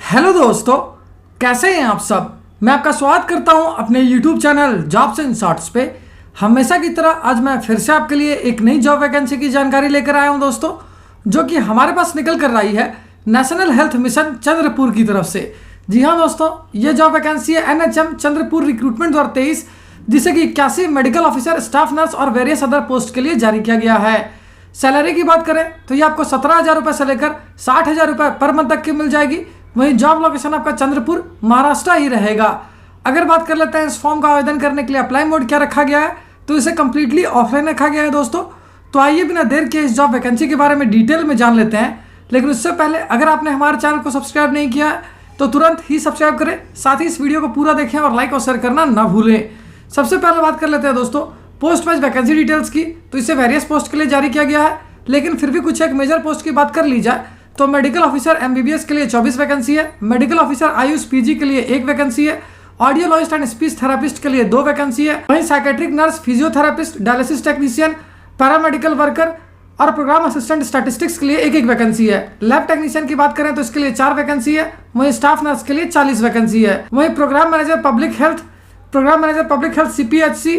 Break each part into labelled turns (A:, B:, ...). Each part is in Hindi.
A: हेलो दोस्तों, कैसे हैं आप सब। मैं आपका स्वागत करता हूं अपने YouTube channel jobs and shorts पे। हमेशा की तरह आज मैं फिर से आपके लिए एक नई जॉब वैकेंसी की जानकारी लेकर आया हूं दोस्तों, जो कि हमारे पास निकल कर आई है नेशनल हेल्थ मिशन चंद्रपुर की तरफ से। जी हाँ दोस्तों, ये जॉब वैकेंसी है NHM चंद्रपुर रिक्रूटमेंट 2023, जिसे कि 81 मेडिकल ऑफिसर, स्टाफ नर्स और वेरियस अदर पोस्ट के लिए जारी किया गया है। सैलरी की बात करें तो ये आपको 17,000 रुपये से लेकर 60,000 रुपये पर मंथ तक की मिल जाएगी। वहीं जॉब लोकेशन आपका चंद्रपुर महाराष्ट्र ही रहेगा। अगर बात कर लेते हैं इस फॉर्म का आवेदन करने के लिए अप्लाई मोड क्या रखा गया है, तो इसे कंप्लीटली ऑफलाइन रखा गया है दोस्तों। तो आइए बिना देर के इस जॉब वैकेंसी के बारे में डिटेल में जान लेते हैं। लेकिन उससे पहले अगर आपने हमारे चैनल को सब्सक्राइब नहीं किया है तो तुरंत ही सब्सक्राइब करें, साथ ही इस वीडियो को पूरा देखें और लाइक और शेयर करना ना भूलें। सबसे पहले बात कर लेते हैं दोस्तों पोस्ट वाइज वैकेंसी डिटेल्स की। तो इसे वेरियस पोस्ट के लिए जारी किया गया है, लेकिन फिर भी कुछ एक मेजर पोस्ट की बात कर ली जाए तो मेडिकल ऑफिसर MBBS के लिए 24 वैकेंसी है, मेडिकल ऑफिसर आयुष PG के लिए 1 वैकेंसी है, ऑडियोलॉजिस्ट एंड स्पीच थेरापिस्ट के लिए 2 वैकेंसी है। वहीं psychiatric nurse, physiotherapist, dialysis technician, paramedical worker और प्रोग्राम असिस्टेंट स्टैटिस्टिक्स के लिए 1-1 वैकेंसी है। लैब टेक्नीशियन की बात करें तो इसके लिए 4 वैकेंसी है। वहीं स्टाफ नर्स के लिए 40 वैकेंसी है। वहीं program manager public health CPHC,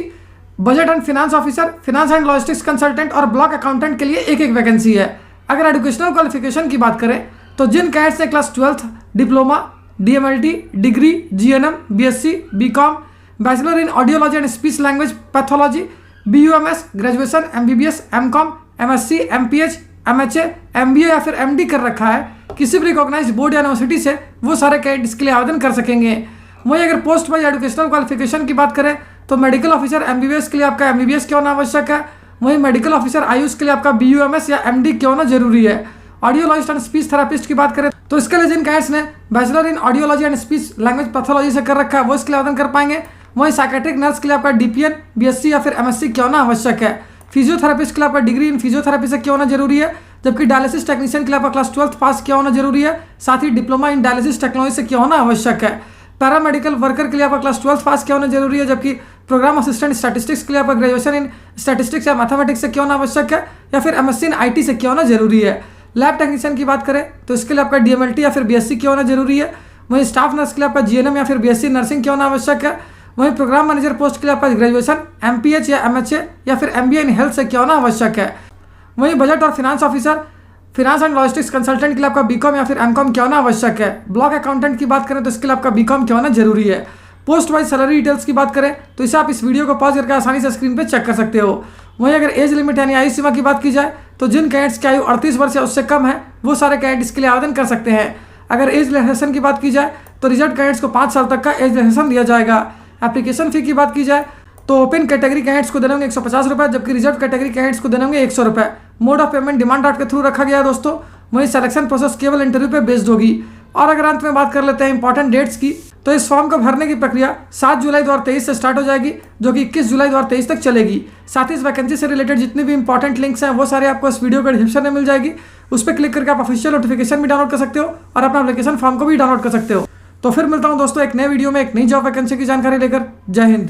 A: budget and finance officer, finance and logistics consultant और ब्लॉक अकाउंटेंट के लिए 1-1 वैकेंसी है। अगर एजुकेशनल क्वालिफिकेशन की बात करें तो जिन कैडेट्स ने class 12th, diploma, DMLT, degree, GNM, BSc, BCom, bachelor in audiology and speech language pathology, BUMS, graduation, MBBS, MCom, MSc, MPH, MHA, MBA या फिर MD कर रखा है किसी भी रिकॉग्नाइज्ड बोर्ड या यूनिवर्सिटी से, वो सारे कैडेट्स के लिए आवेदन कर सकेंगे। वहीं अगर पोस्ट वाइज एजुकेशनल क्वालिफिकेशन की बात करें तो मेडिकल ऑफिसर MBBS के लिए आपका MBBS क्यों होना आवश्यक है। वहीं मेडिकल ऑफिसर आयुष के लिए आपका BUMS या MD क्यों होना जरूरी है। ऑडियोलॉजिस्ट एंड स्पीच थेरापिस्ट की बात करें तो इसके लिए जिन कैडेट्स ने bachelor in audiology and speech language pathology से कर रखा है वो इसके लिए आवेदन कर पाएंगे। वहीं साइकेट्रिक नर्स के लिए आपका DPN, BSc या फिर MSc क्यों होना आवश्यक है। फिजियोथेरापिस्ट के लिए आपका डिग्री इन फिजियोथेरेपी से क्यों होना जरूरी है। जबकि डायलिसिस टेक्नीशियन के लिए आपका क्लास 12th पास क्यों होना जरूरी है। साथ ही डिप्लोमा इन डायलिसिस टेक्नोलॉजी से क्यों होना आवश्यक है। पैरामेडिकल वर्कर के लिए आपका क्लास 12th पास क्यों होना जरूरी है। जबकि प्रोग्राम असिस्टेंट स्टैटिस्टिक्स के लिए आपका ग्रेजुएशन इन स्टैटिस्टिक्स या मैथमेटिक्स से क्यों होना आवश्यक है, या फिर MSc इन IT से क्यों होना जरूरी है। लैब टेक्नीशियन की बात करें तो इसके लिए आपका DMLT या फिर BSc क्यों होना जरूरी है। वहीं स्टाफ नर्स के लिए आपका GNM या फिर BSc नर्सिंग क्यों होना आवश्यक है। वहीं प्रोग्राम मैनेजर पोस्ट के लिए आपका ग्रेजुएशन, MPH या MHA या फिर MBA इन हेल्थ से क्यों होना आवश्यक है। वहीं बजट और finance officer, finance and logistics consultant के लिए आपका BCom या फिर MCom क्यों होना आवश्यक है। ब्लॉक अकाउंटेंट की बात करें तो इसके लिए आपका BCom क्यों होना जरूरी है। पोस्ट वाइज सैलरी डिटेल्स की बात करें तो इसे आप इस वीडियो को पॉज करके आसानी से स्क्रीन पे चेक कर सकते हो। वहीं अगर एज लिमिट यानी आयु सीमा की बात की जाए तो जिन कैडेट्स की आयु 38 वर्ष या उससे कम है वो सारे कैडेट्स के लिए आवेदन कर सकते हैं। अगर एज रिलैक्सेशन की बात की जाए तो रिजर्व कैडेट्स को 5 साल तक का एज रिलैक्सेशन दिया जाएगा। एप्लीकेशन फी की बात की जाए तो ओपन कैटेगरी कैडेट्स को देने होंगे 150 रुपये, जबकि रिजर्व कैटेगरी कैडेट्स को देने होंगे 100 रुपये। Mode of payment demand draft के थ्रू रखा गया है दोस्तों। वहीं सिलेक्शन प्रोसेस केवल इंटरव्यू पे बेस्ड होगी। और अगर अंत में बात कर लेते हैं इंपॉर्टेंट डेट्स की, तो इस फॉर्म को भरने की प्रक्रिया 7 जुलाई 2023 से स्टार्ट हो जाएगी, जो कि 21 जुलाई 2023 तक चलेगी। साथ ही इस वैकेंसी से रिलेटेड जितने भी इंपॉर्टेंट लिंक्स हैं वो सारे आपको इस वीडियो के डिस्क्रिप्शन में मिल जाएगी। उस पर क्लिक करके आप ऑफिशियल नोटिफिकेशन भी डाउनलोड कर सकते हो और अपना एप्लीकेशन फॉर्म को भी डाउनलोड कर सकते हो। तो फिर मिलता हूँ दोस्तों एक नए वीडियो में एक नई जॉब वैकेंसी की जानकारी लेकर। जय हिंद।